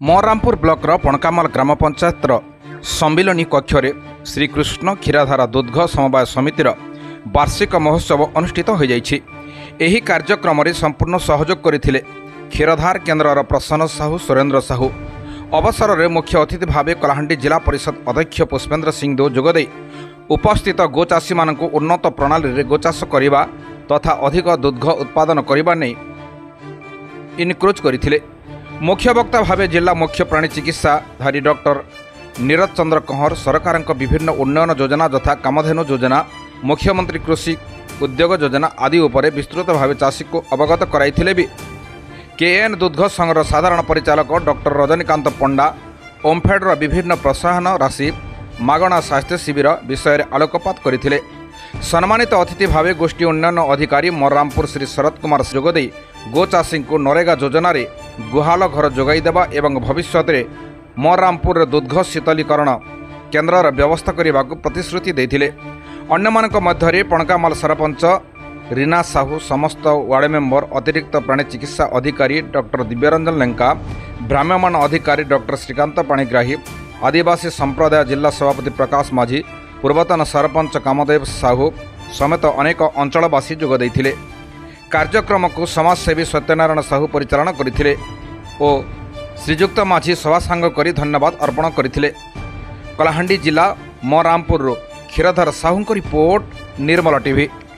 महरामपुर blocker पणकामल ग्राम पंचायतर सम्मिलनी कक्ष श्रीकृष्ण क्षीराधार दुग्ध समवाय समितिर वार्षिक महोत्सव अनुष्ठित हो जाइछि। एही कार्यक्रम में संपूर्ण सहयोग करथिले क्षीरधार केन्द्रर प्रसन्न साहू सुरेन्द्र साहू। अवसर में मुख्य अतिथि भाव कलाहांडी जिला परिषद अध्यक्ष पुष्पेन्द्र सिंह देव जोगदे उपस्थित गोचाषी मानक उन्नत प्रणाली में गोचाष करने तथा अधिक दुग्ध उत्पादन करने नहीं इनक्रोज करथिले। मुख्य वक्ता भाव जिला मुख्य प्राणी चिकित्साधारी डॉक्टर नीरज चंद्र कंवर सरकार विभिन्न उन्नयन योजना यथा कामधेनु योजना मुख्यमंत्री कृषि उद्योग योजना आदि उपरे विस्तृत भाव चाषी को अवगत कराइथिले भी केएन दुग्ध संघर साधारण परिचालक डॉक्टर रजनीकांत पंडा ओमफेडर विभिन्न प्रोत्साहन राशि मागणा स्वास्थ्य शिविर विषय आलोकपात करथिले। सम्मानित अतिथि भाव गोष्ठी उन्नयन अधिकारी मररामपुर श्री शरद कुमार जोगदे गोचाषी को नरेगा योजना रे गुहाल घर जोगाई देवा एवं भविष्य में मररामपुर दुग्ध शीतलीकरण केन्द्रर व्यवस्था करने को प्रतिश्रुति देथिले। अन्यमानक मध्य पणकामल सरपंच रीना साहू समस्त वार्ड मेंबर अतिरिक्त प्राणी चिकित्सा अधिकारी डॉक्टर दिव्यरंजन लेंका भ्राम्यमाण अधिकारी डॉक्टर श्रीकांत पाणिग्राही आदिवासी संप्रदाय जिला सभापति प्रकाश माझी पूर्वतन सरपंच कामदेव साहू समेत अनेक अंचलवासी जोगदे कार्यक्रम को समाजसेवी सत्यनारायण साहू परिचालन करथिले और श्रीजुक्त माझी सभा सांग करी धन्यवाद अर्पण करथिले। कलाहांडी जिला महरामपुर क्षीरधार साहू रिपोर्ट निर्मल टीवी।